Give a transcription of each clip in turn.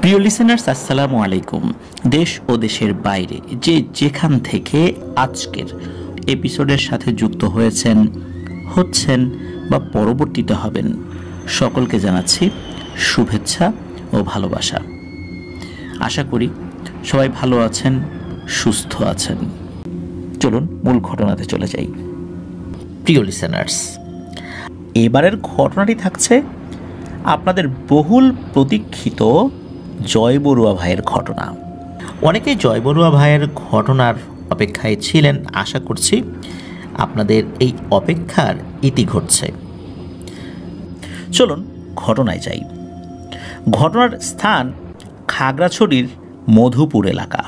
প্রিয় লিসেনার্স, আসসালামু আলাইকুম। দেশ ও দেশের বাইরে যে যেখান থেকে আজকের এপিসোডের সাথে যুক্ত হচ্ছেন বা পরবর্তীতে হবেন, সকলকে জানাচ্ছি শুভেচ্ছা ও ভালোবাসা। আশা করি সবাই ভালো আছেন, সুস্থ আছেন। চলুন মূল ঘটনাতে চলে যাই। প্রিয় লিসেনার্স, এবারের ঘটনাটি থাকছে আপনাদের বহুল প্রতীক্ষিত জয় বড়ুয়া ভাইয়ের ঘটনা। অনেকেই জয় বড়ুয়া ভাইয়ের ঘটনার অপেক্ষায় ছিলেন। আশা করছি আপনাদের এই অপেক্ষার ইতি ঘটছে। চলুন ঘটনায় যাই। ঘটনার স্থান খাগড়াছড়ির মধুপুর এলাকা।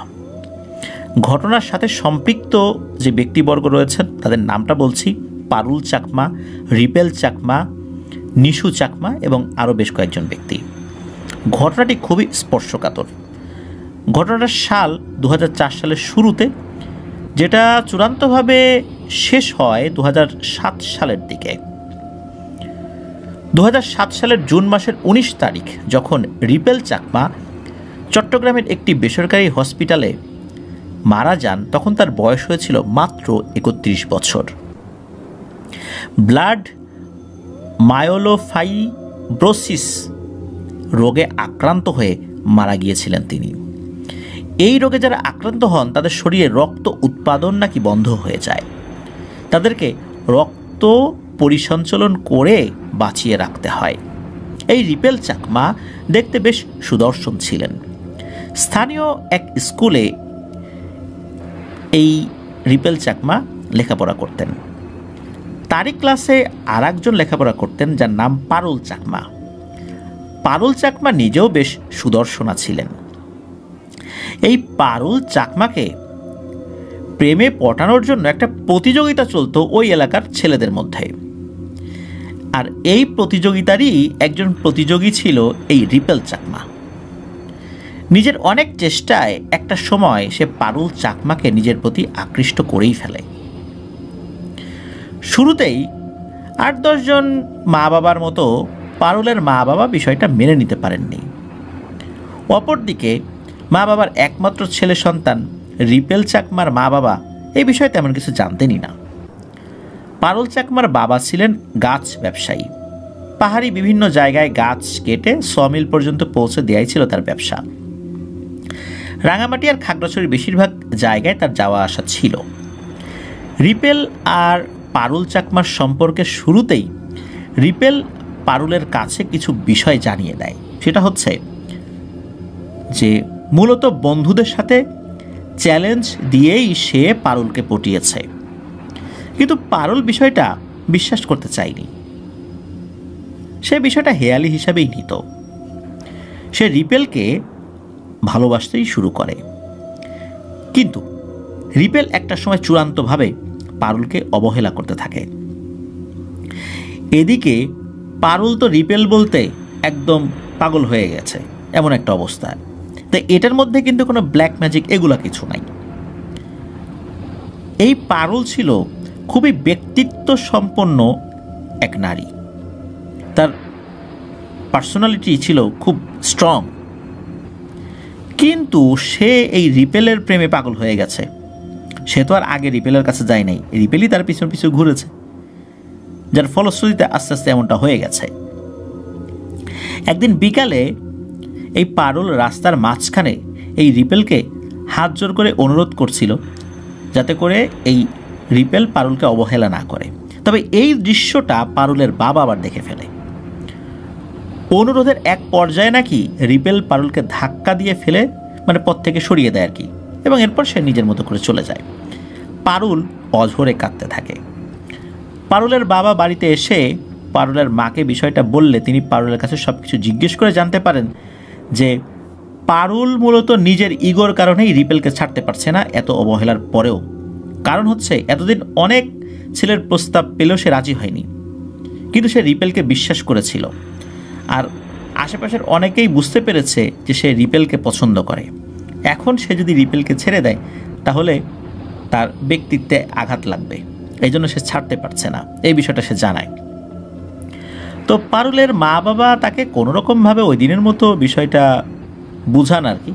ঘটনার সাথে সম্পৃক্ত যে ব্যক্তিবর্গ রয়েছেন তাদের নামটা বলছি: পারুল চাকমা, রিপেল চাকমা, নিশু চাকমা এবং আরও বেশ কয়েকজন ব্যক্তি। ঘটনাটি খুবই স্পর্শকাতর। ঘটনাটার সাল 2004 সালের শুরুতে, যেটা চূড়ান্তভাবে শেষ হয় 2007 সালের দিকে। 2007 সালের জুন মাসের 19 তারিখ যখন রিপেল চাকমা চট্টগ্রামের একটি বেসরকারি হসপিটালে মারা যান, তখন তার বয়স হয়েছিল মাত্র 31 বছর। ব্লাড মায়োলোফাইব্রোসিস রোগে আক্রান্ত হয়ে মারা গিয়েছিলেন তিনি। এই রোগে যারা আক্রান্ত হন তাদের শরীরে রক্ত উৎপাদন নাকি বন্ধ হয়ে যায়। তাদেরকে রক্ত পরিসঞ্চালন করে বাঁচিয়ে রাখতে হয়। এই রিপেল চাকমা দেখতে বেশ সুদর্শন ছিলেন। স্থানীয় এক স্কুলে এই রিপেল চাকমা লেখাপড়া করতেন। তারই ক্লাসে আর একজন লেখাপড়া করতেন যার নাম পারুল চাকমা। পারুল চাকমা নিজেও বেশ সুদর্শনা ছিলেন। এই পারুল চাকমাকে প্রেমে পটানোর জন্য একটা প্রতিযোগিতা চলতো ওই এলাকার ছেলেদের মধ্যে। আর এই প্রতিযোগিতারই একজন প্রতিযোগী ছিল এই রিপেল চাকমা। নিজের অনেক চেষ্টায় একটা সময় সে পারুল চাকমাকে নিজের প্রতি আকৃষ্ট করেই ফেলে। শুরুতেই 8-10 জন মা বাবার মতো পারুলের মা বাবা বিষয়টা মেনে নিতে পারেননি। অপরদিকে মা বাবার একমাত্র ছেলে সন্তান রিপেল চাকমার মা বাবা এই বিষয়ে তেমন কিছু জানতেনই না। পারুল চাকমার বাবা ছিলেন গাছ ব্যবসায়ী। পাহাড়ি বিভিন্ন জায়গায় গাছ কেটে সমিল পর্যন্ত পৌঁছে দেওয়াই ছিল তার ব্যবসা। রাঙামাটি আর খাগড়াছড়ির বেশিরভাগ জায়গায় তার যাওয়া আসা ছিল। রিপেল আর পারুল চাকমার সম্পর্কের শুরুতেই রিপেল পারুলের কাছে কিছু বিষয় জানিয়ে দেয়। সেটা হচ্ছে যে মূলত বন্ধুদের সাথে চ্যালেঞ্জ দিয়েই সে পারুলকে পটিয়েছে। কিন্তু পারুল বিষয়টা বিশ্বাস করতে চায়নি। সে বিষয়টা হেয়ালি হিসাবেই নিত। সে রিপেলকে ভালোবাসতেই শুরু করে। কিন্তু রিপেল একটা সময় চূড়ান্তভাবে পারুলকে অবহেলা করতে থাকে। এদিকে পারুল তো রিপেল বলতে একদম পাগল হয়ে গেছে, এমন একটা অবস্থা। তাই এটার মধ্যে কিন্তু কোনো ব্ল্যাক ম্যাজিক এগুলা কিছু নাই। এই পারুল ছিল খুবই ব্যক্তিত্ব সম্পন্ন এক নারী। তার পার্সোনালিটি ছিল খুব স্ট্রং। কিন্তু সে এই রিপেলের প্রেমে পাগল হয়ে গেছে। সে তো আর আগে রিপেলের কাছে যায় নাই, রিপেলই তার পিছন পিছু ঘুরেছে, যার ফলশ্রুতিতে আস্তে আস্তে এমনটা হয়ে গেছে। একদিন বিকালে এই পারুল রাস্তার মাঝখানে এই রিপেলকে হাত জোর করে অনুরোধ করছিল যাতে করে এই রিপেল পারুলকে অবহেলা না করে। তবে এই দৃশ্যটা পারুলের বাবা আবার দেখে ফেলে। অনুরোধের এক পর্যায়ে নাকি রিপেল পারুলকে ধাক্কা দিয়ে ফেলে পথ থেকে সরিয়ে দেয় আর কি, এবং এরপর সে নিজের মতো করে চলে যায়। পারুল অঝরে কাঁদতে থাকে। পারুলের বাবা বাড়িতে এসে পারুলের মাকে বিষয়টা বললে তিনি পারুলের কাছে সব কিছু জিজ্ঞেস করে জানতে পারেন যে পারুল মূলত নিজের ইগোর কারণেই রিপেলকে ছাড়তে পারছে না এত অবহেলার পরেও। কারণ হচ্ছে এতদিন অনেক ছেলের প্রস্তাব পেলেও সে রাজি হয়নি, কিন্তু সে রিপেলকে বিশ্বাস করেছিল। আর আশেপাশের অনেকেই বুঝতে পেরেছে যে সে রিপেলকে পছন্দ করে। এখন সে যদি রিপেলকে ছেড়ে দেয় তাহলে তার ব্যক্তিত্বে আঘাত লাগবে, এই জন্য সে ছাড়তে পারছে না। এই বিষয়টা সে জানায়। তো পারুলের মা বাবা তাকে কোনোরকমভাবে ওই দিনের মতো বিষয়টা বুঝান আর কি।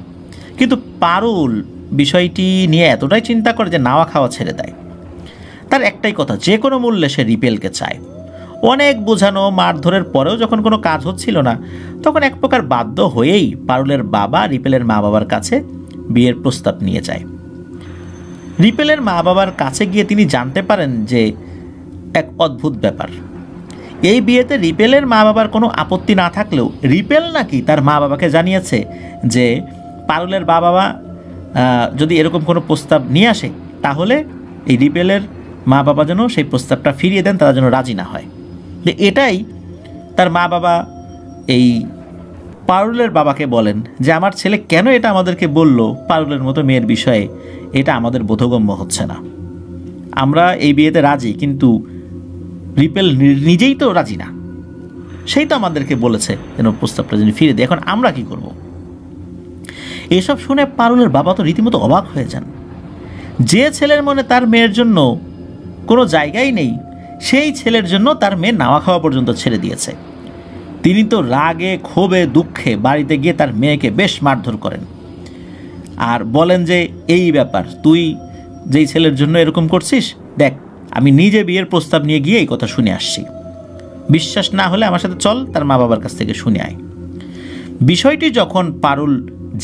কিন্তু পারুল বিষয়টি নিয়ে এতটাই চিন্তা করে যে নাওয়া খাওয়া ছেড়ে দেয়। তার একটাই কথা, যে কোনো মূল্যে সে রিপেলকে চায়। অনেক বোঝানো মারধরের পরেও যখন কোনো কাজ হচ্ছিল না, তখন এক প্রকার বাধ্য হয়েই পারুলের বাবা রিপেলের মা বাবার কাছে বিয়ের প্রস্তাব নিয়ে যায়। রিপেলের মা বাবার কাছে গিয়ে তিনি জানতে পারেন যে এক অদ্ভুত ব্যাপার, এই বিয়েতে রিপেলের মা বাবার কোনো আপত্তি না থাকলেও রিপেল নাকি তার মা বাবাকে জানিয়েছে যে পারুলের বাবা যদি এরকম কোনো প্রস্তাব নিয়ে আসে তাহলে এই রিপেলের মা বাবা যেন সেই প্রস্তাবটা ফিরিয়ে দেন, তারা যেন রাজি না হয়। যে এটাই তার মা বাবা এই পারুলের বাবাকে বলেন যে আমার ছেলে কেন এটা আমাদেরকে বলল, পারুলের মতো মেয়ের বিষয়ে এটা আমাদের বোধগম্য হচ্ছে না। আমরা এই বিয়েতে রাজি, কিন্তু রিপেল নিজেই তো রাজি না, সেই তো আমাদেরকে বলেছে যেন প্রস্তাবটা যেন ফিরে দেয়, এখন আমরা কি করব? এসব শুনে পারুলের বাবা তো রীতিমতো অবাক হয়ে যান। যে ছেলের মনে তার মেয়ের জন্য কোনো জায়গাই নেই, সেই ছেলের জন্য তার মেয়ে নাওয়া খাওয়া পর্যন্ত ছেড়ে দিয়েছে। তিনি তো রাগে ক্ষোভে দুঃখে বাড়িতে গিয়ে তার মেয়েকে বেশ মারধর করেন আর বলেন যে এই ব্যাপার, তুই যেই ছেলের জন্য এরকম করছিস, দেখ আমি নিজে বিয়ের প্রস্তাব নিয়ে গিয়ে এই কথা শুনে আসছি, বিশ্বাস না হলে আমার সাথে চল, তার মা বাবার কাছ থেকে শুনে আয়। বিষয়টি যখন পারুল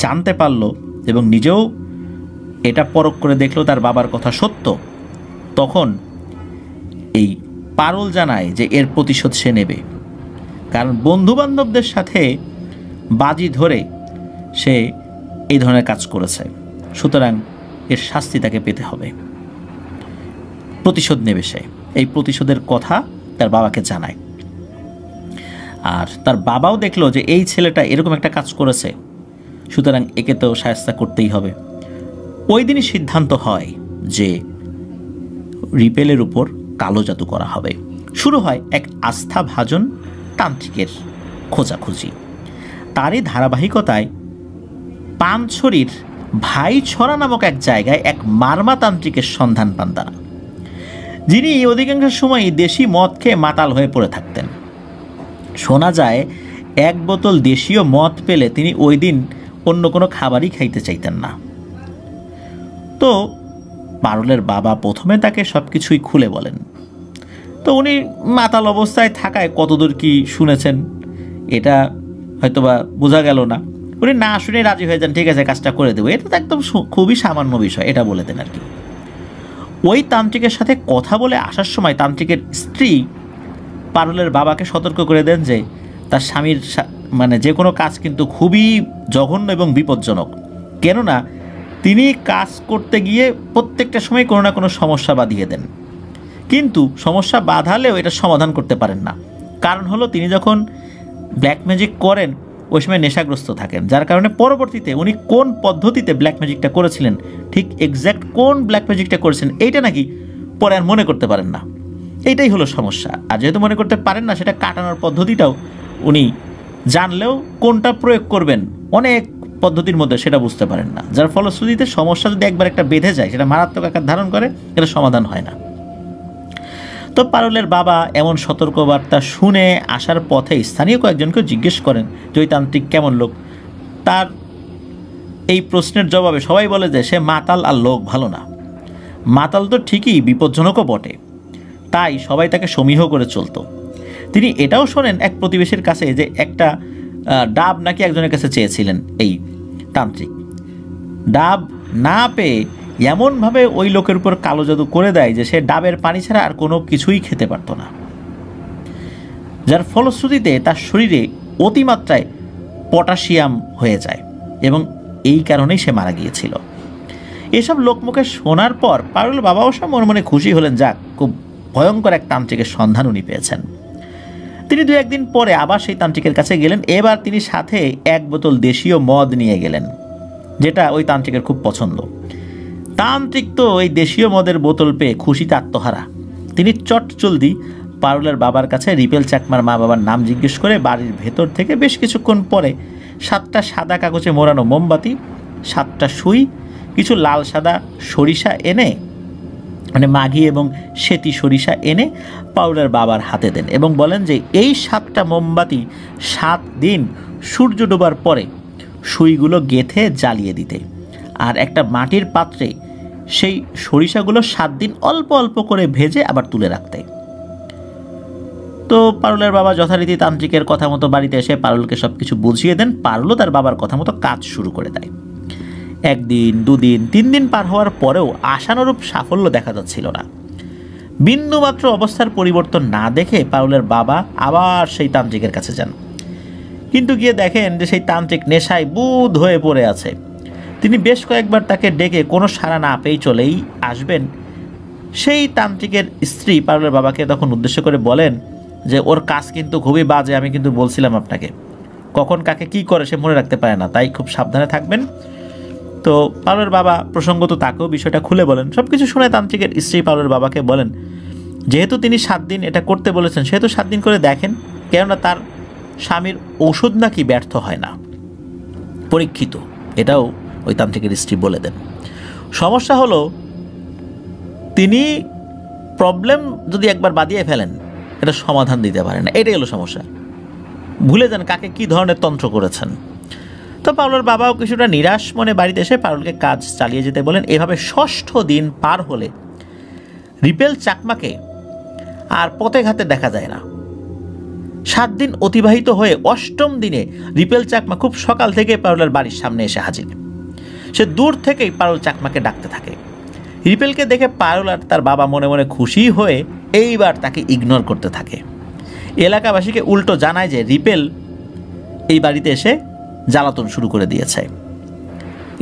জানতে পারল এবং নিজেও এটা পরখ করে দেখলো তার বাবার কথা সত্য, তখন এই পারুল জানায় যে এর প্রতিশোধ সে নেবে, কারণ বন্ধুবান্ধবদের সাথে বাজি ধরে সে এই ধরনের কাজ করেছে, সুতরাং এর শাস্তি তাকে পেতে হবে, প্রতিশোধ নেবে সে। এই প্রতিশোধের কথা তার বাবাকে জানায়। আর তার বাবাও দেখলো যে এই ছেলেটা এরকম একটা কাজ করেছে, সুতরাং একে তো শায়েস্তা করতেই হবে। ওই দিনই সিদ্ধান্ত হয় যে রিপেলের উপর কালো জাদু করা হবে। শুরু হয় এক আস্থাভাজন তান্ত্রিকের খোঁজাখুঁজি। তারই ধারাবাহিকতায় পানছড়ির ভাইছড়া নামক এক জায়গায় এক মারমা তান্ত্রিকের সন্ধান পান তারা, যিনি অধিকাংশ সময়ই দেশি মদ খেয়ে মাতাল হয়ে পড়ে থাকতেন। শোনা যায় এক বোতল দেশীয় মদ পেলে তিনি ওই দিন অন্য কোনো খাবারই খাইতে চাইতেন না। তো পারুলের বাবা প্রথমে তাকে সব কিছুই খুলে বলেন। তো উনি মাতাল অবস্থায় থাকায় কতদূর কি শুনেছেন এটা হয়তোবা বোঝা গেল না, উনি না শুনে রাজি হয়ে যান, ঠিক আছে কাজটা করে দেবো, এটা তো একদম খুবই সামান্য বিষয়, এটা বলে দেন আর কি। ওই তান্ত্রিকের সাথে কথা বলে আসার সময় তান্ত্রিকের স্ত্রী পারুলের বাবাকে সতর্ক করে দেন যে তার স্বামীর মানে যে কোনো কাজ কিন্তু খুবই জঘন্য এবং বিপজ্জনক, কেননা তিনি কাজ করতে গিয়ে প্রত্যেকটা সময় কোনো না কোনো সমস্যা বাঁধিয়ে দেন, কিন্তু সমস্যা বাঁধালেও এটা সমাধান করতে পারেন না। কারণ হলো তিনি যখন ব্ল্যাক ম্যাজিক করেন ওই সময় নেশাগ্রস্ত থাকেন, যার কারণে পরবর্তীতে উনি কোন পদ্ধতিতে ব্ল্যাক ম্যাজিকটা করেছিলেন, ঠিক এক্স্যাক্ট কোন ব্ল্যাক ম্যাজিকটা করেছেন এইটা নাকি পরে আর মনে করতে পারেন না। এইটাই হলো সমস্যা। আর যেহেতু মনে করতে পারেন না, সেটা কাটানোর পদ্ধতিটাও উনি জানলেও কোনটা প্রয়োগ করবেন অনেক পদ্ধতির মধ্যে সেটা বুঝতে পারেন না, যার ফলশ্রুতিতে সমস্যা যদি একবার একটা বেঁধে যায় সেটা মারাত্মক আকার ধারণ করে, এটা সমাধান হয় না। তো পারুলের বাবা এমন সতর্কবার্তা শুনে আসার পথে স্থানীয় কয়েকজনকে জিজ্ঞেস করেন যে ওই তান্ত্রিক কেমন লোক। তার এই প্রশ্নের জবাবে সবাই বলে যে সে মাতাল আর লোক ভালো না। মাতাল তো ঠিকই, বিপজ্জনকও বটে, তাই সবাই তাকে সমীহ করে চলতো। তিনি এটাও শোনেন এক প্রতিবেশীর কাছে যে একটা ডাব নাকি একজনের কাছে চেয়েছিলেন এই তান্ত্রিক, ডাব না পেয়ে এমনভাবে ওই লোকের উপর কালো জাদু করে দেয় যে সে ডাবের পানি ছাড়া আর কোনো কিছুই খেতে পারত না, যার ফলশ্রুতিতে তার শরীরে অতিমাত্রায় পটাশিয়াম হয়ে যায় এবং এই কারণেই সে মারা গিয়েছিল। এসব লোকমুখে শোনার পর পারুল বাবা অবশ্য মনে মনে খুশি হলেন, যাক খুব ভয়ঙ্কর এক তান্ত্রিকের সন্ধান উনি পেয়েছেন। তিনি দু একদিন পরে আবার সেই তান্ত্রিকের কাছে গেলেন। এবার তিনি সাথে এক বোতল দেশীয় মদ নিয়ে গেলেন, যেটা ওই তান্ত্রিকের খুব পছন্দ। তান্ত্রিক তো ওই দেশীয় মদের বোতল পেয়ে খুশিতে আত্মহারা। তিনি চটজলদি পারুলের বাবার কাছে রিপেল চাকমার মা বাবার নাম জিজ্ঞেস করে বাড়ির ভেতর থেকে বেশ কিছুক্ষণ পরে 7টা সাদা কাগজে মোড়ানো মোমবাতি, 7টা সুই, কিছু লাল সাদা সরিষা এনে মানে মাঘি এবং সেতি সরিষা এনে পারুলের বাবার হাতে দেন এবং বলেন যে এই 7টা মোমবাতি 7 দিন সূর্য ডোবার পরে সুইগুলো গেঁথে জ্বালিয়ে দিতে, আর একটা মাটির পাত্রে সেই সরিষাগুলো 7 দিন অল্প অল্প করে ভেজে আবার তুলে রাখতে। তো পারুলের বাবা যথারীতি তান্ত্রিকের কথা মতো বাড়িতে এসে পারুলকে সব কিছু বুঝিয়ে দেন। পারুলও তার বাবার কথা মতো কাজ শুরু করে দেয়। 1 দিন 2 দিন 3 দিন পার হওয়ার পরেও আশানুরূপ সাফল্য দেখা যাচ্ছিল না। বিন্দুমাত্র অবস্থার পরিবর্তন না দেখে পারুলের বাবা আবার সেই তান্ত্রিকের কাছে যান, কিন্তু গিয়ে দেখেন যে সেই তান্ত্রিক নেশায় বুঁদ হয়ে পড়ে আছে। তিনি বেশ কয়েকবার তাকে ডেকে কোনো সাড়া না পেয়ে চলেই আসবেন। সেই তান্ত্রিকের স্ত্রী পারুলের বাবাকে তখন উদ্দেশ্য করে বলেন যে ওর কাজ কিন্তু খুবই বাজে, আমি কিন্তু বলছিলাম আপনাকে, কখন কাকে কি করে সে মনে রাখতে পারে না, তাই খুব সাবধানে থাকবেন। তো পারুলের বাবা প্রসঙ্গত তাকেও বিষয়টা খুলে বলেন। সব কিছু শুনে তান্ত্রিকের স্ত্রী পারুলের বাবাকে বলেন যেহেতু তিনি 7 দিন এটা করতে বলেছেন সেহেতু 7 দিন করে দেখেন, কেননা তার স্বামীর ঔষধ নাকি ব্যর্থ হয় না, পরীক্ষিত। এটাও ওই তান্ত্রিকের স্ত্রী বলে দেন। সমস্যা হলো তিনি প্রবলেম যদি একবার বাদিয়ে ফেলেন এটা সমাধান দিতে পারে না, এটাই হলো সমস্যা। ভুলে যান কাকে কি ধরনের তন্ত্র করেছেন। তো পারুলের বাবাও কিছুটা নিরাশ মনে বাড়িতে এসে পারুলকে কাজ চালিয়ে যেতে বলেন। এভাবে 6ষ্ঠ দিন পার হলে রিপেল চাকমাকে আর পথে ঘাটে দেখা যায় না। 7 দিন অতিবাহিত হয়ে 8ম দিনে রিপেল চাকমা খুব সকাল থেকে পারুলের বাড়ির সামনে এসে হাজির। সে দূর থেকেই পারুল চাকমাকে ডাকতে থাকে। রিপেলকে দেখে পারুল আর তার বাবা মনে মনে খুশি হয়ে এইবার তাকে ইগনোর করতে থাকে। এলাকাবাসীকে উল্টো জানায় যে রিপেল এই বাড়িতে এসে জ্বালাতন শুরু করে দিয়েছে।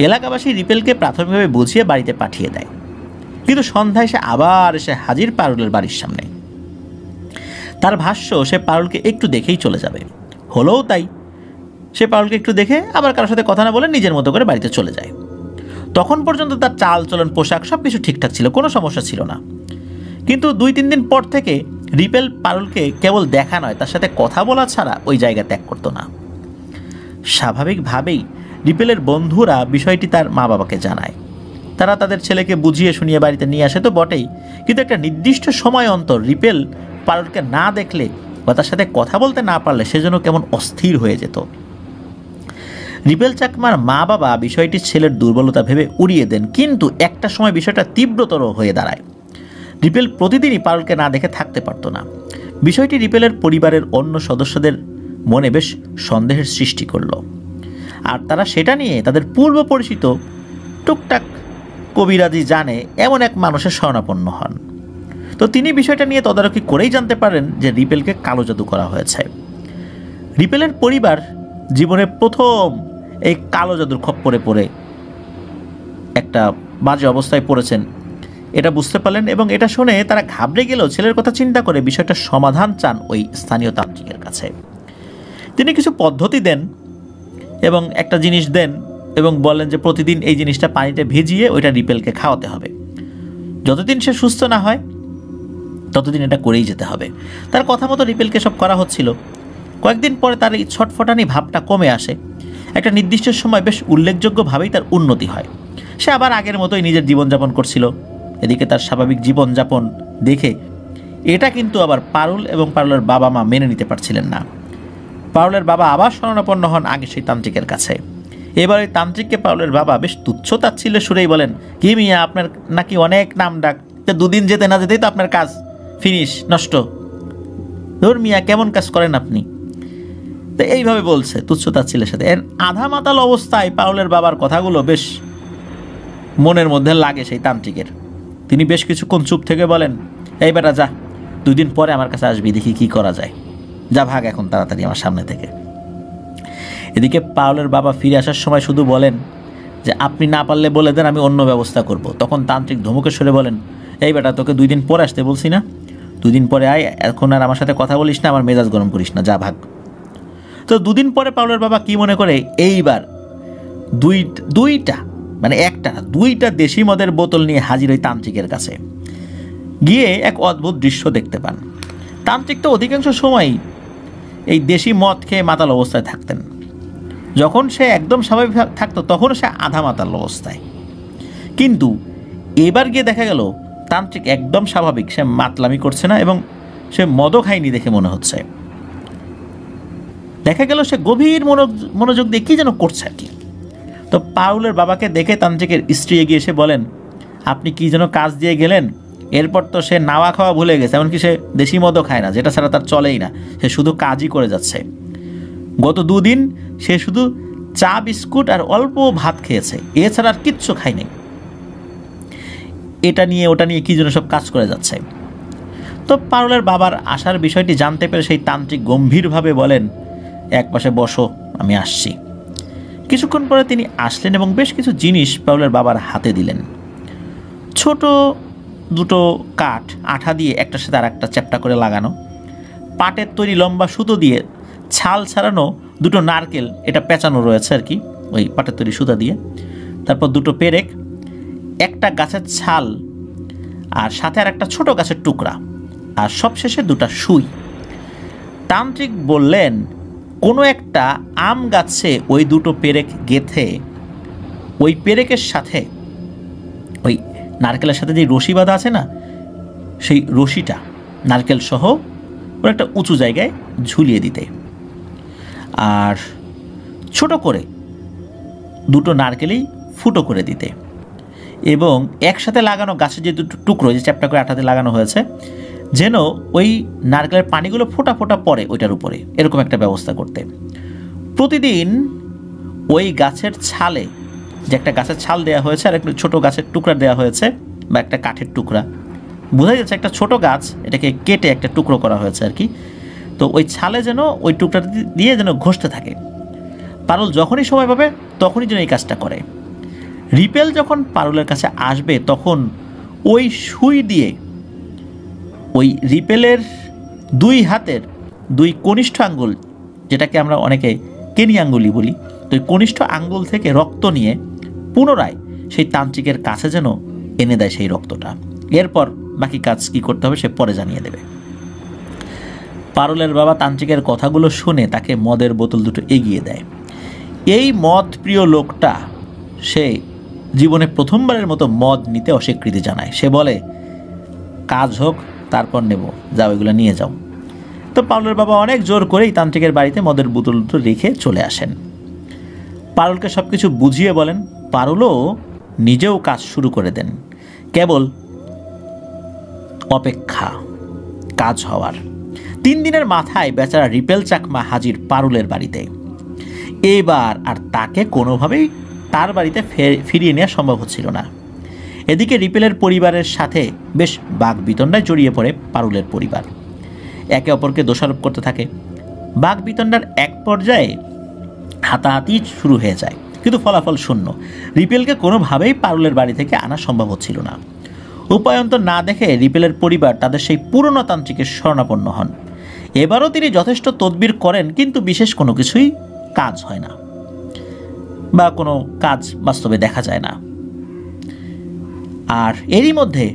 এলাকাবাসী রিপেলকে প্রাথমিকভাবে বুঝিয়ে বাড়িতে পাঠিয়ে দেয়, কিন্তু সন্ধ্যায় সে আবার এসে হাজির পারুলের বাড়ির সামনে। তার ভাষ্য সে পারুলকে একটু দেখেই চলে যাবে। হলোও তাই। সে পারুলকে একটু দেখে আবার কারোর সাথে কথা না বলে নিজের মতো করে বাড়িতে চলে যায়। তখন পর্যন্ত তার চাল চলন পোশাক সব কিছু ঠিকঠাক ছিল, কোনো সমস্যা ছিল না। কিন্তু 2-3 দিন পর থেকে রিপেল পারুলকে কেবল দেখা নয়, তার সাথে কথা বলা ছাড়া ওই জায়গা ত্যাগ করতো না। স্বাভাবিকভাবেই রিপেলের বন্ধুরা বিষয়টি তার মা বাবাকে জানায়। তারা তাদের ছেলেকে বুঝিয়ে শুনিয়ে বাড়িতে নিয়ে আসে তো বটেই, কিন্তু একটা নির্দিষ্ট সময় অন্তর রিপেল পারুলকে না দেখলে বা তার সাথে কথা বলতে না পারলে সেজন্য কেমন অস্থির হয়ে যেত। রিপেল চাকমার মা বাবা বিষয়টি ছেলের দুর্বলতা ভেবে উড়িয়ে দেন, কিন্তু একটা সময় বিষয়টা তীব্রতর হয়ে দাঁড়ায়। রিপেল প্রতিদিনই পারুলকে না দেখে থাকতে পারত না। বিষয়টি রিপেলের পরিবারের অন্য সদস্যদের মনে বেশ সন্দেহের সৃষ্টি করল, আর তারা সেটা নিয়ে তাদের পূর্ব পরিচিত টুকটাক কবিরাজি জানে এমন এক মানুষের শরণাপন্ন হন। তো তিনি বিষয়টা নিয়ে তদারকি করেই জানতে পারেন যে রিপেলকে কালো জাদু করা হয়েছে। রিপেলের পরিবার জীবনে প্রথম এই কালো জাদুর খপ্পরে পড়ে একটা বাজে অবস্থায় পড়েছেন এটা বুঝতে পারলেন, এবং এটা শুনে তারা ঘাবড়ে গেলেও ছেলের কথা চিন্তা করে বিষয়টা সমাধান চান ওই স্থানীয় তান্ত্রিকের কাছে। তিনি কিছু পদ্ধতি দেন এবং একটা জিনিস দেন এবং বলেন যে প্রতিদিন এই জিনিসটা পানিতে ভিজিয়ে ওইটা রিপেলকে খাওয়াতে হবে। যতদিন সে সুস্থ না হয় ততদিন এটা করেই যেতে হবে। তার কথা মতো রিপেলকে সব করা হচ্ছিল। কয়েকদিন পরে তার এই ছটফটানি ভাবটা কমে আসে। একটা নির্দিষ্ট সময় বেশ উল্লেখযোগ্যভাবেই তার উন্নতি হয়। সে আবার আগের মতোই নিজের জীবনযাপন করছিল। এদিকে তার স্বাভাবিক জীবনযাপন দেখে এটা কিন্তু আবার পারুল এবং পারুলের বাবা মা মেনে নিতে পারছিলেন না। পারুলের বাবা আবার শরণাপন্ন হন আগে সেই তান্ত্রিকের কাছে। এবার ওই তান্ত্রিককে পারুলের বাবা বেশ তুচ্ছ তাচ্ছিল্যের সুরেই বলেন, কি মিয়া, আপনার নাকি অনেক নাম ডাক, 2 দিন যেতে না যেতেই তো আপনার কাজ ফিনিশ, নষ্ট। ধর মিয়া, কেমন কাজ করেন আপনি? তো এইভাবে বলছে তুচ্ছ তাচ্ছিল্যের সাথে। এর আধা মাতাল অবস্থায় পারুলের বাবার কথাগুলো বেশ মনের মধ্যে লাগে সেই তান্ত্রিকের। তিনি বেশ কিছুক্ষণ চুপ থেকে বলেন, এই বেটা যা, 2 দিন পরে আমার কাছে আসবি, দেখি কি করা যায়, যা ভাগ এখন তাড়াতাড়ি আমার সামনে থেকে। এদিকে পারুলের বাবা ফিরে আসার সময় শুধু বলেন যে আপনি না পারলে বলে দেন, আমি অন্য ব্যবস্থা করব। তখন তান্ত্রিক ধমকে সরে বলেন, এই বেটা, তোকে 2 দিন পরে আসতে বলছি না? 2 দিন পরে আয়, এখন আর আমার সাথে কথা বলিস না, আমার মেজাজ গরম করিস না, যা ভাগ। তো 2 দিন পরে পারুলের বাবা কি মনে করে, এইবার দুইটা মানে একটা না, 2টা দেশি মদের বোতল নিয়ে হাজির ওই তান্ত্রিকের কাছে। গিয়ে এক অদ্ভুত দৃশ্য দেখতে পান। তান্ত্রিক তো অধিকাংশ সময়ই এই দেশি মদ খেয়ে মাতাল অবস্থায় থাকতেন। যখন সে একদম স্বাভাবিক থাকতো তখন সে আধা মাতাল অবস্থায়, কিন্তু এবার গিয়ে দেখা গেল তান্ত্রিক একদম স্বাভাবিক, সে মাতলামি করছে না এবং সে মদও খায়নি দেখে মনে হচ্ছে। দেখা গেল সে গভীর মনোযোগ দিয়ে কী যেন করছে আর কি। তো পারুলের বাবাকে দেখে তান্ত্রিকের স্ত্রী এগিয়ে এসে বলেন, আপনি কী যেন কাজ দিয়ে গেলেন। এরপর তো সে নাওয়া খাওয়া ভুলে গেছে, এমনকি সে দেশি মদও খায় না, যেটা ছাড়া তার চলেই না। সে শুধু কাজই করে যাচ্ছে। গত 2 দিন সে শুধু চা বিস্কুট আর অল্প ভাত খেয়েছে, এছাড়া আর কিচ্ছু খায়নি। এটা নিয়ে ওটা নিয়ে কী যেন সব কাজ করে যাচ্ছে। তো পারুলের বাবার আসার বিষয়টি জানতে পেরে সেই তান্ত্রিক গম্ভীরভাবে বলেন, এক পাশে বসো, আমি আসছি। কিছুক্ষণ পরে তিনি আসলেন এবং বেশ কিছু জিনিস পারুলের বাবার হাতে দিলেন। ছোট 2টো কাঠ আঠা দিয়ে একটার সাথে আর একটা চ্যাপ্টা করে লাগানো, পাটের তৈরি লম্বা সুতো দিয়ে ছাল ছাড়ানো 2টো নারকেল, এটা পেঁচানো রয়েছে আর কি ওই পাটের তৈরি সুতা দিয়ে। তারপর 2টো পেরেক, একটা গাছের ছাল, আর সাথে আর একটা ছোট গাছের টুকরা, আর সবশেষে 2টা সুই। তান্ত্রিক বললেন, কোনো একটা আম গাছে ওই 2টো পেরেক গেঁথে ওই পেরেকের সাথে ওই নারকেলের সাথে যে রশি বাঁধা আছে না, সেই রশিটা নারকেল সহ ওর একটা উঁচু জায়গায় ঝুলিয়ে দিতে, আর ছোট করে 2টো নারকেলেই ফুটো করে দিতে, এবং একসাথে লাগানো গাছের যে 2টো টুকরো যে চ্যাপ্টা করে আঠাতে লাগানো হয়েছে, যেন ওই নারকেলের পানিগুলো ফোঁটা ফোঁটা পড়ে ওইটার উপরে, এরকম একটা ব্যবস্থা করতে। প্রতিদিন ওই গাছের ছালে, যে একটা গাছের ছাল দেওয়া হয়েছে আর একটা ছোটো গাছের টুকরা দেওয়া হয়েছে বা একটা কাঠের টুকরা, বোঝা যাচ্ছে একটা ছোট গাছ, এটাকে কেটে একটা টুকরো করা হয়েছে আর কি। তো ওই ছালে যেন ওই টুকরা দিয়ে যেন ঘষতে থাকে। পারুল যখনই সময় পাবে তখনই যেন এই কাজটা করে। রিপেল যখন পারুলের কাছে আসবে তখন ওই সুই দিয়ে ওই রিপেলের 2 হাতের 2 কনিষ্ঠ আঙ্গুল, যেটাকে আমরা অনেকে কেনি আঙ্গুলি বলি, তো ওই কনিষ্ঠ আঙ্গুল থেকে রক্ত নিয়ে পুনরায় সেই তান্ত্রিকের কাছে যেন এনে দেয় সেই রক্তটা। এরপর বাকি কাজ কি করতে হবে সে পরে জানিয়ে দেবে। পারুলের বাবা তান্ত্রিকের কথাগুলো শুনে তাকে মদের বোতল 2টো এগিয়ে দেয়। এই মদ প্রিয় লোকটা সে জীবনে প্রথমবারের মতো মদ নিতে অস্বীকৃতি জানায়। সে বলে, কাজ হোক তারপর নেব, যাও এগুলো নিয়ে যাও। তো পারুলের বাবা অনেক জোর করেই তান্ত্রিকের বাড়িতে মদের বোতল 2টো রেখে চলে আসেন। পারুলকে সব কিছু বুঝিয়ে বলেন। পারুলও নিজেও কাজ শুরু করে দেন, কেবল অপেক্ষা কাজ হওয়ার। 3 দিনের মাথায় বেচারা রিপেল চাকমা হাজির পারুলের বাড়িতে। এবার আর তাকে কোনোভাবেই তার বাড়িতে ফিরিয়ে নেওয়া সম্ভব হচ্ছিল না। এদিকে রিপেলের পরিবারের সাথে বেশ বাকবিতণ্ডায় জড়িয়ে পড়ে পারুলের পরিবার। একে অপরকে দোষারোপ করতে থাকে। বাকবিতণ্ডার এক পর্যায়ে হাতাহাতি শুরু হয়ে যায়, কিন্তু ফলাফল শূন্য। রিপেলকে কোনোভাবেই পারুলের বাড়ি থেকে আনা সম্ভব হচ্ছিল না। উপায়ন্তর না দেখে রিপেলের পরিবার তাদের সেই পুরনো তান্ত্রিকের শরণাপন্ন হন। এবারও তিনি যথেষ্ট তদবির করেন, কিন্তু বিশেষ কোনো কিছুই কাজ হয় না বা কোনো কাজ বাস্তবে দেখা যায় না। আর এরই মধ্যে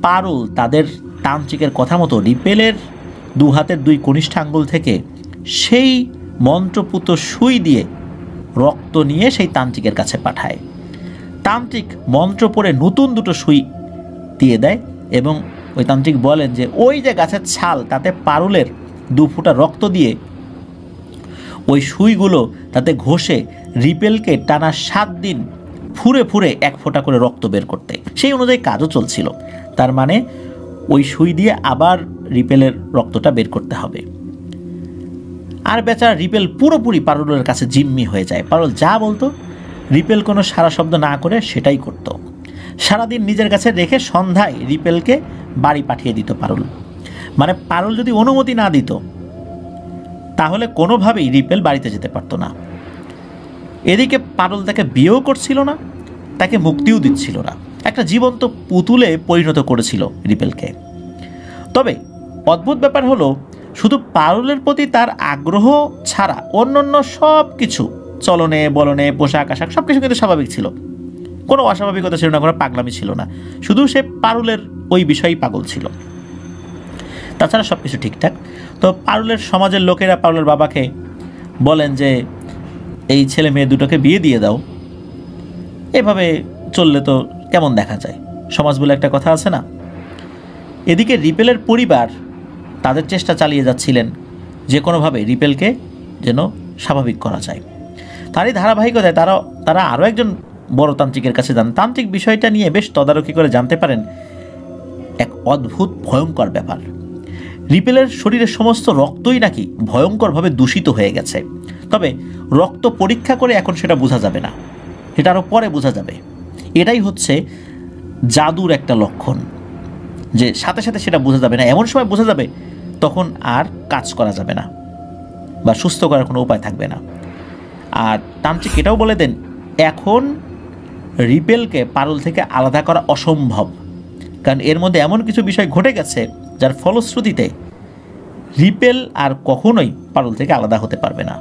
পারুল তাদের তান্ত্রিকের কথা মতো রিপেলের 2 হাতের 2 কনিষ্ঠ আঙ্গুল থেকে সেই মন্ত্রপুত সুই দিয়ে রক্ত নিয়ে সেই তান্ত্রিকের কাছে পাঠায়। তান্ত্রিক মন্ত্র পড়ে নতুন 2টো সুই দিয়ে দেয় এবং ওই তান্ত্রিক বলেন যে ওই যে গাছের ছাল, তাতে পারুলের 2 ফোঁটা রক্ত দিয়ে ওই সুইগুলো তাতে ঘষে রিপেলকে টানা 7 দিন ফুরে ফুরে 1 ফোঁটা করে রক্ত বের করতে। সেই অনুযায়ী কাজও চলছিল। তার মানে ওই সুই দিয়ে আবার রিপেলের রক্তটা বের করতে হবে। আর বেচারা রিপেল পুরোপুরি পারুলের কাছে জিম্মি হয়ে যায়। পারুল যা বলতো রিপেল কোনো সারা শব্দ না করে সেটাই করত। সারাদিন নিজের কাছে রেখে সন্ধ্যায় রিপেলকে বাড়ি পাঠিয়ে দিত পারুল। মানে পারুল যদি অনুমতি না দিত তাহলে কোনোভাবেই রিপেল বাড়িতে যেতে পারতো না। এদিকে পারুল তাকে বিয়েও করছিল না, তাকে মুক্তিও দিচ্ছিল না। একটা জীবন্ত পুতুলে পরিণত করেছিল রিপেলকে। তবে অদ্ভুত ব্যাপার হলো, শুধু পারুলের প্রতি তার আগ্রহ ছাড়া অন্যান্য সব কিছু, চলনে বলনে পোশাক আশাক সব কিছু কিন্তু স্বাভাবিক ছিল। কোনো অস্বাভাবিকতা ছিল না, কোনো পাগলামি ছিল না। শুধু সে পারুলের ওই বিষয়েই পাগল ছিল, তাছাড়া সব কিছু ঠিকঠাক। তো পারুলের সমাজের লোকেরা পারুলের বাবাকে বলেন যে এই ছেলে মেয়ে দুটোকে বিয়ে দিয়ে দাও, এভাবে চললে তো কেমন দেখা যায়, সমাজ বলে একটা কথা আছে না। এদিকে রিপেলের পরিবার তাদের চেষ্টা চালিয়ে যাচ্ছিলেন যে কোনোভাবে রিপেলকে যেন স্বাভাবিক করা যায়। তারই ধারাবাহিকতায় তারা আরও একজন বড় তান্ত্রিকের কাছে যান। তান্ত্রিক বিষয়টা নিয়ে বেশ তদারকি করে জানতে পারেন এক অদ্ভুত ভয়ঙ্কর ব্যাপার। রিপেলের শরীরের সমস্ত রক্তই নাকি ভয়ঙ্করভাবে দূষিত হয়ে গেছে। তবে রক্ত পরীক্ষা করে এখন সেটা বোঝা যাবে না, সেটা আরও পরে বোঝা যাবে। এটাই হচ্ছে জাদুর একটা লক্ষণ, যে সাথে সাথে সেটা বোঝা যাবে না, এমন সময় বোঝা যাবে তখন আর কাজ করা যাবে না বা সুস্থ করার কোনো উপায় থাকবে না। আর তান্ত্রিক এটাও বলে দেন এখন রিপেলকে পারুল থেকে আলাদা করা অসম্ভব, কারণ এর মধ্যে এমন কিছু বিষয় ঘটে গেছে যার ফলশ্রুতিতে রিপেল আর কখনোই পারুল থেকে আলাদা হতে পারবে না।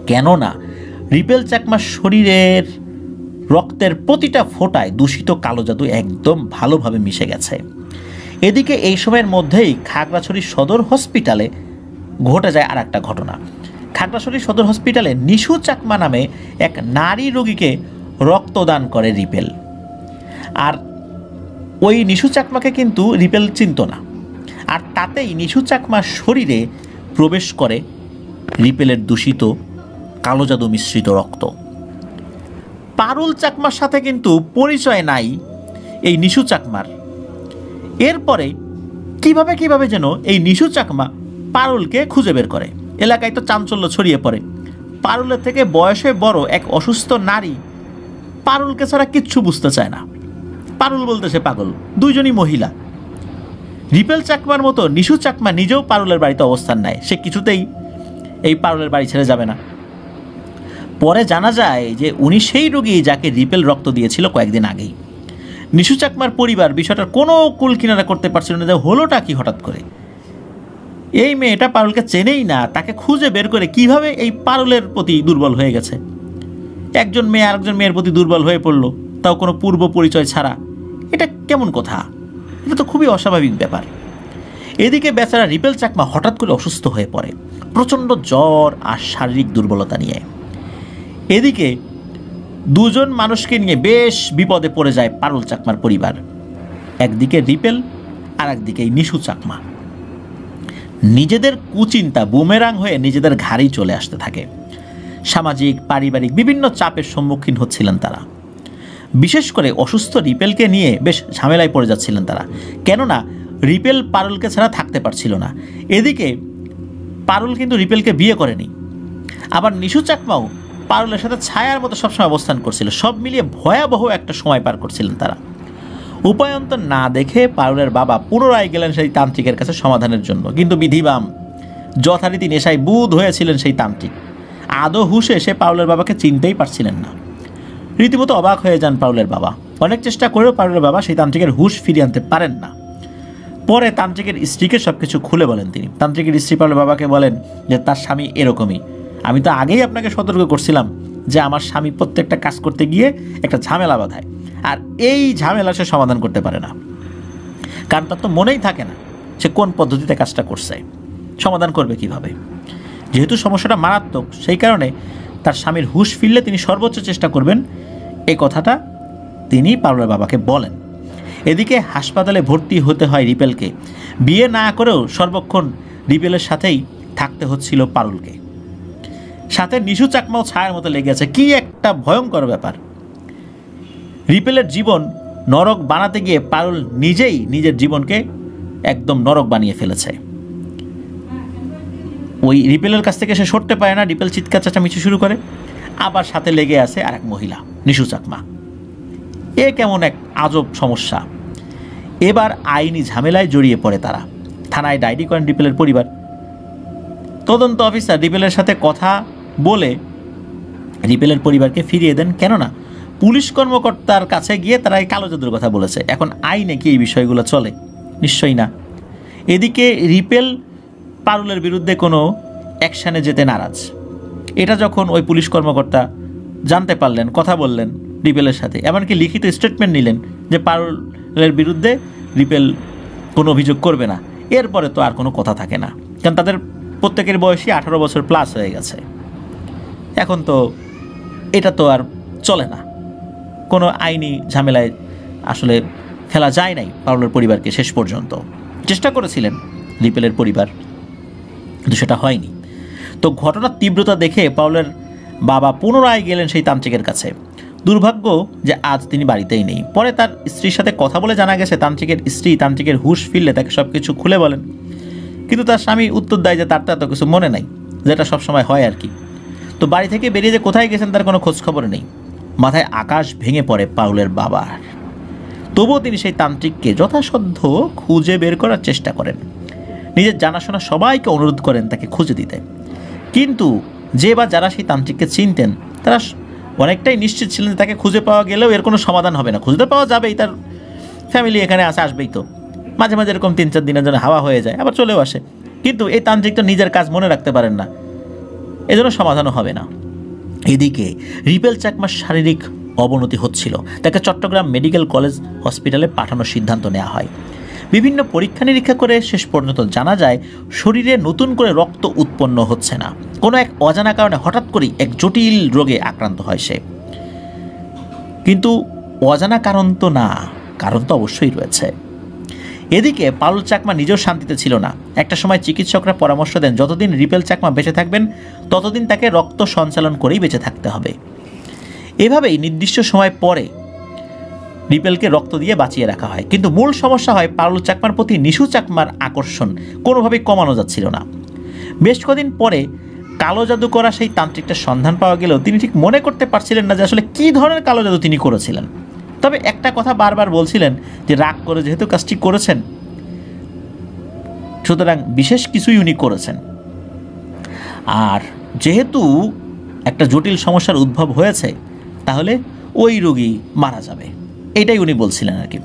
কেননা রিপেল চাকমার শরীরের রক্তের প্রতিটা ফোঁটায় দূষিত কালো জাদু একদম ভালোভাবে মিশে গেছে। এদিকে এই সময়ের মধ্যেই খাগড়াছড়ি সদর হসপিটালে ঘটে যায় আর একটা ঘটনা। খাগড়াছড়ি সদর হসপিটালে নিশু চাকমা নামে এক নারী রোগীকে রক্তদান করে রিপেল। আর ওই নিশু চাকমাকে কিন্তু রিপেল চিনত না, আর তাতেই নিশু চাকমার শরীরে প্রবেশ করে রিপেলের দূষিত কালো জাদু মিশ্রিত রক্ত। পারুল চাকমার সাথে কিন্তু পরিচয় নাই এই নিশু চাকমার। এরপরে কিভাবে যেন এই নিশু চাকমা পারুলকে খুঁজে বের করে। এলাকায় তো চাঞ্চল্য ছড়িয়ে পড়ে। পারুলের থেকে বয়সে বড় এক অসুস্থ নারী পারুলকে ছাড়া কিচ্ছু বুঝতে চায় না। পারুল বলতে সে পাগল, দুইজনই মহিলা। রিপেল চাকমার মতো নিশু চাকমা নিজেও পারুলের বাড়িতে অবস্থান নেয়, সে কিছুতেই এই পারুলের বাড়ি ছেড়ে যাবে না। পরে জানা যায় যে উনি সেই রোগী যাকে রিপেল রক্ত দিয়েছিল কয়েকদিন আগেই। নিশু চাকমার পরিবার বিষয়টার কোনো কুল কিনারা করতে পারছিল না যে হলোটা কি হঠাৎ করে। এই মেয়েটা পারুলকে চেনেই না, তাকে খুঁজে বের করে কিভাবে এই পারুলের প্রতি দুর্বল হয়ে গেছে। একজন মেয়ে আরেকজন মেয়ের প্রতি দুর্বল হয়ে পড়ল, তাও কোনো পূর্ব পরিচয় ছাড়া। এটা কেমন কথা? এটা তো খুবই অস্বাভাবিক ব্যাপার। এদিকে বেচারা রিপেল চাকমা হঠাৎ করে অসুস্থ হয়ে পড়ে, প্রচণ্ড জ্বর আর শারীরিক দুর্বলতা নিয়ে। এদিকে দুজন মানুষকে নিয়ে বেশ বিপদে পড়ে যায় পারুল চাকমার পরিবার। একদিকে রিপেল আর একদিকে নিশু চাকমা। নিজেদের কুচিন্তা বুমেরাং হয়ে নিজেদের ঘাড়েই চলে আসতে থাকে। সামাজিক পারিবারিক বিভিন্ন চাপের সম্মুখীন হচ্ছিলেন তারা। বিশেষ করে অসুস্থ রিপেলকে নিয়ে বেশ ঝামেলায় পড়ে যাচ্ছিলেন তারা, কেননা রিপেল পারুলকে ছাড়া থাকতে পারছিল না। এদিকে পারুল কিন্তু রিপেলকে বিয়ে করেনি, আবার নিশু চাকমাও পারুলের সাথে ছায়ার মতো সবসময় অবস্থান করছিল। সব মিলিয়ে ভয়াবহ একটা সময় পার করছিলেন তারা। উপায়ন্তর না দেখে পারুলের বাবা পুনরায় গেলেন সেই তান্ত্রিকের কাছে সমাধানের জন্য, কিন্তু বিধিবাম যথারীতি নেশায় বুধ হয়েছিলেন সেই তান্ত্রিক। আদৌ হুশে সে পারুলের বাবাকে চিনতেই পারছিলেন না। রীতিমতো অবাক হয়ে যান পারুলের বাবা। অনেক চেষ্টা করেও পারুলের বাবা সেই তান্ত্রিকের হুশ ফিরিয়ে আনতে পারেন না। পরে তান্ত্রিকের স্ত্রীকে সব কিছু খুলে বলেন তিনি। তান্ত্রিকের স্ত্রী পারুলের বাবাকে বলেন যে তার স্বামী এরকমই, আমি তো আগেই আপনাকে সতর্ক করছিলাম যে আমার স্বামী প্রত্যেকটা কাজ করতে গিয়ে একটা ঝামেলা বাঁধায়, আর এই ঝামেলা সে সমাধান করতে পারে না, কারণ তার তো মনেই থাকে না সে কোন পদ্ধতিতে কাজটা করছে, সমাধান করবে কিভাবে। যেহেতু সমস্যাটা মারাত্মক, সেই কারণে তার স্বামীর হুঁশ ফিরলে তিনি সর্বোচ্চ চেষ্টা করবেন, এই কথাটা তিনি পারুলের বাবাকে বলেন। এদিকে হাসপাতালে ভর্তি হতে হয় রিপেলকে। বিয়ে না করেও সর্বক্ষণ রিপেলের সাথেই থাকতে হচ্ছিল পারুলকে। সাথে নিশু চাকমাও ছায়ার মতো লেগে আছে। কি একটা ভয়ঙ্কর ব্যাপার! রিপেলের জীবন নরক বানাতে গিয়ে পারুল নিজেই নিজের জীবনকে একদম নরক বানিয়ে ফেলেছে। ওই রিপেলের কাছ থেকে সে সরতে পারে না, রিপেল চিৎকার চেঁচামেচি শুরু করে, আবার সাথে লেগে আছে আর এক মহিলা নিশু চাকমা। এ কেমন এক আজব সমস্যা! এবার আইনি ঝামেলায় জড়িয়ে পড়ে তারা। থানায় ডায়েরি করেন রিপেলের পরিবার। তদন্ত অফিসার রিপেলের সাথে কথা বলে রিপেলের পরিবারকে ফিরিয়ে দেন, কেননা পুলিশ কর্মকর্তার কাছে গিয়ে তারা এই কালো জাদুর কথা বলেছে। এখন আইনে কি এই বিষয়গুলো চলে? নিশ্চয়ই না। এদিকে রিপেল পারুলের বিরুদ্ধে কোনো অ্যাকশানে যেতে নারাজ। এটা যখন ওই পুলিশ কর্মকর্তা জানতে পারলেন, কথা বললেন রিপেলের সাথে, এমনকি লিখিত স্টেটমেন্ট নিলেন যে পারুলের বিরুদ্ধে রিপেল কোনো অভিযোগ করবে না, এরপরে তো আর কোনো কথা থাকে না, কারণ তাদের প্রত্যেকের বয়সই 18 বছর প্লাস হয়ে গেছে। এখন তো এটা তো আর চলে না, কোনো আইনি ঝামেলায় আসলে ফেলা যায় নাই পারুলের পরিবারকে। শেষ পর্যন্ত চেষ্টা করেছিলেন রিপেলের পরিবার, কিন্তু সেটা হয়নি। তো ঘটনার তীব্রতা দেখে পাউলের বাবা পুনরায় গেলেন সেই তান্ত্রিকের কাছে। দুর্ভাগ্য যে আজ তিনি বাড়িতেই নেই। পরে তার স্ত্রীর সাথে কথা বলে জানা গেছে তান্ত্রিকের স্ত্রী তান্ত্রিকের হুঁশ ফিরলে তাকে সব কিছু খুলে বলেন, কিন্তু তার স্বামী উত্তর দেয় যে তার তো এত কিছু মনে নাই, যেটা সবসময় হয় আর কি। তো বাড়ি থেকে বেরিয়ে যে কোথায় গেছেন তার কোনো খোঁজখবর নেই। মাথায় আকাশ ভেঙে পড়ে পাউলের বাবার। তবুও তিনি সেই তান্ত্রিককে যথাসাধ্য খুঁজে বের করার চেষ্টা করেন। নিজের জানাশোনা সবাইকে অনুরোধ করেন তাকে খুঁজে দিতে। কিন্তু যে বা যারা সেই তান্ত্রিককে চিনতেন তারা অনেকটাই নিশ্চিত ছিলেন তাকে খুঁজে পাওয়া গেলেও এর কোনো সমাধান হবে না। খুঁজতে পাওয়া যাবেই, তার ফ্যামিলি এখানে আসবেই, তো মাঝে মাঝে এরকম 3-4 দিনের জন্য হাওয়া হয়ে যায়, আবার চলেও আসে। কিন্তু এই তান্ত্রিক তো নিজের কাজ মনে রাখতে পারেন না, এজন্য সমাধানও হবে না। এদিকে রিপেল চাকমার শারীরিক অবনতি হচ্ছিল। তাকে চট্টগ্রাম মেডিকেল কলেজ হসপিটালে পাঠানোর সিদ্ধান্ত নেওয়া হয়। বিভিন্ন পরীক্ষা নিরীক্ষা করে শেষ পর্যন্ত জানা যায় শরীরে নতুন করে রক্ত উৎপন্ন হচ্ছে না। কোনো এক অজানা কারণে হঠাৎ করেই এক জটিল রোগে আক্রান্ত হয় সে। কিন্তু অজানা কারণ তো না, কারণ তো অবশ্যই রয়েছে। এদিকে পারুল চাকমা নিজেও শান্তিতে ছিল না। একটা সময় চিকিৎসকরা পরামর্শ দেন যতদিন রিপেল চাকমা বেঁচে থাকবেন ততদিন তাকে রক্ত সঞ্চালন করেই বেঁচে থাকতে হবে। এভাবেই নির্দিষ্ট সময় পরে রিপেলকে রক্ত দিয়ে বাঁচিয়ে রাখা হয়। কিন্তু মূল সমস্যা হয় পারুল চাকমার প্রতি নিশু চাকমার আকর্ষণ কোনোভাবেই কমানো যাচ্ছিল না। বেশ কদিন পরে কালো জাদু করা সেই তান্ত্রিকটার সন্ধান পাওয়া গেলেও তিনি ঠিক মনে করতে পারছিলেন না যে আসলে কী ধরনের কালো জাদু তিনি করেছিলেন। তবে একটা কথা বারবার বলছিলেন যে রাগ করে যেহেতু কাজটি করেছেন সুতরাং বিশেষ কিছুই উনি করেছেন, আর যেহেতু একটা জটিল সমস্যার উদ্ভব হয়েছে তাহলে ওই রোগী মারা যাবে, এটাই উনি বলছিলেন আর কি।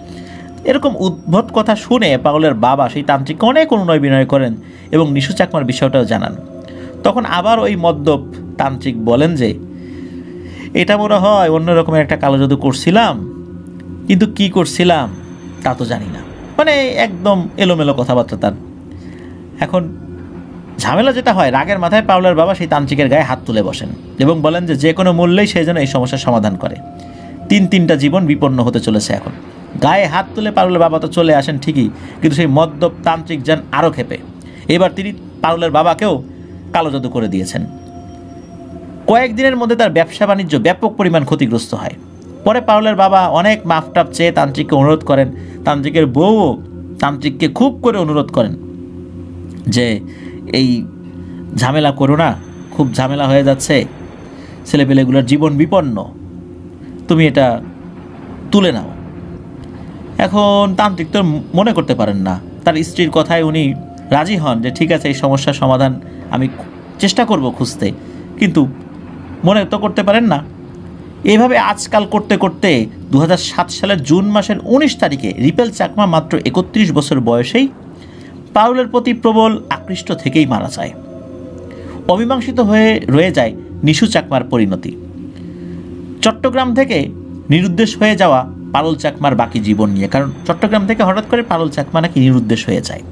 এরকম উদ্ভট কথা শুনে পাগলের বাবা সেই তান্ত্রিককে অনেক অনুনয় বিনয় করেন এবং নিশু চাকমার বিষয়টাও জানান। তখন আবার ওই মদ্যপ তান্ত্রিক বলেন যে এটা মনে হয় অন্য রকমের একটা কালো জাদু করছিলাম, কিন্তু কি করছিলাম তা তো জানি না। মানে একদম এলোমেলো কথাবার্তা তার। এখন ঝামেলা যেটা হয়, রাগের মাথায় পাউলের বাবা সেই তান্ত্রিকের গায়ে হাত তুলে বসেন এবং বলেন যে যে কোনো মূল্যেই সে যেন এই সমস্যার সমাধান করে। 3টা জীবন বিপন্ন হতে চলেছে। এখন গায়ে হাত তুলে পাউলের বাবা তো চলে আসেন ঠিকই, কিন্তু সেই মদ্যপ তান্ত্রিক যান আরও ক্ষেপে। এবার তিনি পাউলের বাবাকেও কালো জাদু করে দিয়েছেন। কয়েকদিনের মধ্যে তার ব্যবসা বাণিজ্য ব্যাপক পরিমাণ ক্ষতিগ্রস্ত হয়। পরে পাউলের বাবা অনেক মাফটাপ চেয়ে তান্ত্রিককে অনুরোধ করেন। তান্ত্রিকের বউও তান্ত্রিককে খুব করে অনুরোধ করেন যে এই ঝামেলা করো না, খুব ঝামেলা হয়ে যাচ্ছে, ছেলেপেলেগুলোর জীবন বিপন্ন, তুমি এটা তুলে নাও। এখন তান্ত্রিক তো মনে করতে পারেন না, তার স্ত্রীর কথায় উনি রাজি হন যে ঠিক আছে এই সমস্যার সমাধান আমি চেষ্টা করব খুঁজতে, কিন্তু মনে তো করতে পারেন না। এইভাবে আজকাল করতে করতে 2007 সালের জুন মাসের 19 তারিখে রিপেল চাকমা মাত্র 31 বছর বয়সেই পাউলের প্রতি প্রবল আকৃষ্ট থেকেই মারা যায়। অমীমাংসিত হয়ে রয়ে যায় নিশু চাকমার পরিণতি। চট্টগ্রাম থেকে নিরুদ্দেশ হয়ে যাওয়া পারুল চাকমার বাকি জীবন নিয়ে, কারণ চট্টগ্রাম থেকে হঠাৎ করে পারুল চাকমা নাকি নিরুদ্দেশ হয়ে যায়।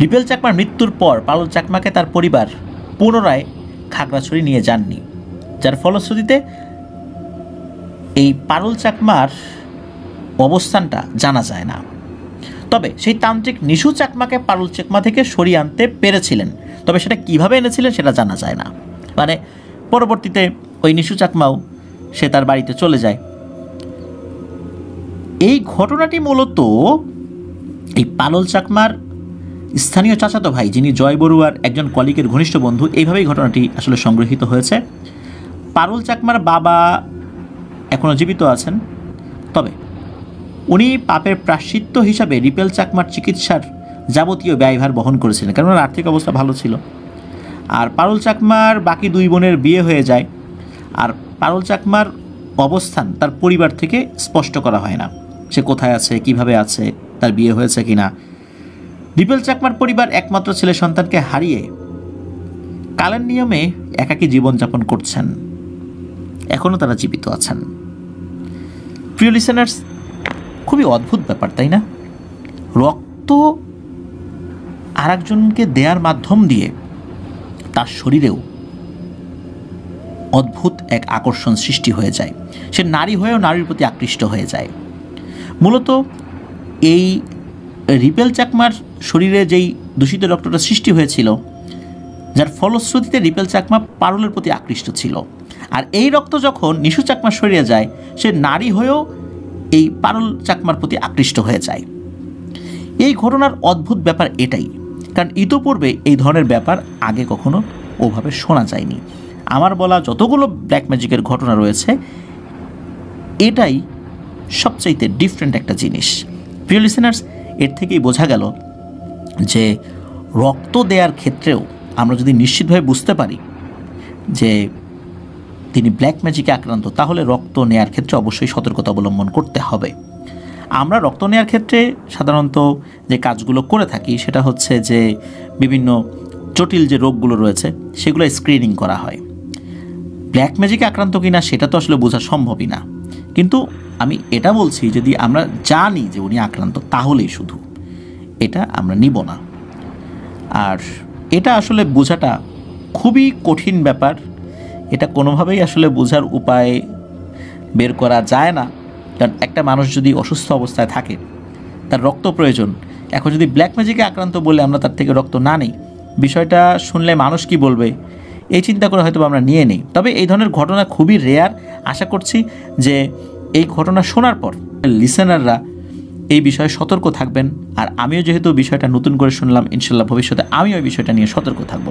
রিপেল চাকমার মৃত্যুর পর পারুল চাকমাকে তার পরিবার পুনরায় খাগড়াছড়ি নিয়ে যাননি, যার ফলশ্রুতিতে এই পারুল চাকমার অবস্থানটা জানা যায় না। তবে সেই তান্ত্রিক নিশু চাকমাকে পারুল চাকমা থেকে সরিয়ে আনতে পেরেছিলেন, তবে সেটা কিভাবে এনেছিলেন সেটা জানা যায় না। মানে পরবর্তীতে ওই নিশু চাকমাও সে তার বাড়িতে চলে যায়। এই ঘটনাটি মূলত এই পারুল চাকমার স্থানীয় চাচাতো ভাই, যিনি জয় বড়ুয়ার একজন কলিগের ঘনিষ্ঠ বন্ধু, এইভাবেই ঘটনাটি আসলে সংগৃহীত হয়েছে। পারুল চাকমার বাবা এখনও জীবিত আছেন, তবে উনি পাপের প্রায়শ্চিত্ত হিসাবে রিপেল চাকমার চিকিৎসার যাবতীয় ব্যয়ভার বহন করেছিলেন, কারণ ওনার আর্থিক অবস্থা ভালো ছিল। আর পারুল চাকমার বাকি 2 বোনের বিয়ে হয়ে যায়, আর পারুল চাকমার অবস্থান তার পরিবার থেকে স্পষ্ট করা হয় না, সে কোথায় আছে, কিভাবে আছে, তার বিয়ে হয়েছে কিনা। রিপেল চাকমার পরিবার একমাত্র ছেলে সন্তানকে হারিয়ে কালের নিয়মে একাকী জীবনযাপন করছেন, এখনও তারা জীবিত আছেন। প্রিয় লিসেনার্স, খুবই অদ্ভুত ব্যাপার তাই না? রক্ত আরেকজনকে দেওয়ার মাধ্যম দিয়ে তার শরীরেও অদ্ভুত এক আকর্ষণ সৃষ্টি হয়ে যায়, সে নারী হয়েও নারীর প্রতি আকৃষ্ট হয়ে যায়। মূলত এই রিপেল চাকমার শরীরে যেই দূষিত রক্তটা সৃষ্টি হয়েছিল যার ফলশ্রুতিতে রিপেল চাকমা পারুলের প্রতি আকৃষ্ট ছিল। আর এই রক্ত যখন নিশু চাকমা সরিয়ে যায়, সে নারী হয়েও এই পারুল চাকমার প্রতি আকৃষ্ট হয়ে যায়। এই ঘটনার অদ্ভুত ব্যাপার এটাই, কারণ ইতোপূর্বে এই ধরনের ব্যাপার আগে কখনো ওভাবে শোনা যায়নি। আমার বলা যতগুলো ব্ল্যাক ম্যাজিকের ঘটনা রয়েছে, এটাই সবচাইতে ডিফারেন্ট একটা জিনিস। প্রিয় লিসেনার্স, এর থেকেই বোঝা গেল যে রক্ত দেওয়ার ক্ষেত্রেও আমরা যদি নিশ্চিতভাবে বুঝতে পারি যে তিনি ব্ল্যাক ম্যাজিকে আক্রান্ত, তাহলে রক্ত নেয়ার ক্ষেত্রে অবশ্যই সতর্কতা অবলম্বন করতে হবে। আমরা রক্ত নেওয়ার ক্ষেত্রে সাধারণত যে কাজগুলো করে থাকি সেটা হচ্ছে যে বিভিন্ন জটিল যে রোগগুলো রয়েছে সেগুলো স্ক্রিনিং করা হয়। ব্ল্যাক ম্যাজিকে আক্রান্ত কিনা সেটা তো আসলে বোঝা সম্ভবই না, কিন্তু আমি এটা বলছি যদি আমরা জানি যে উনি আক্রান্ত তাহলেই শুধু এটা আমরা নিব না। আর এটা আসলে বোঝাটা খুবই কঠিন ব্যাপার, এটা কোনোভাবেই আসলে বোঝার উপায় বের করা যায় না। কারণ একটা মানুষ যদি অসুস্থ অবস্থায় থাকে, তার রক্ত প্রয়োজন, এখন যদি ব্ল্যাক ম্যাজিকে আক্রান্ত বলে আমরা তার থেকে রক্ত না নিই, বিষয়টা শুনলে মানুষ কি বলবে এই চিন্তা করে হয়তো আমরা নিয়ে নিই। তবে এই ধরনের ঘটনা খুবই রেয়ার। আশা করছি যে এই ঘটনা শোনার পর লিসেনাররা এই বিষয়ে সতর্ক থাকবেন। আর আমিও যেহেতু বিষয়টা নতুন করে শুনলাম, ইনশাল্লাহ ভবিষ্যতে আমিও এই বিষয়টা নিয়ে সতর্ক থাকব।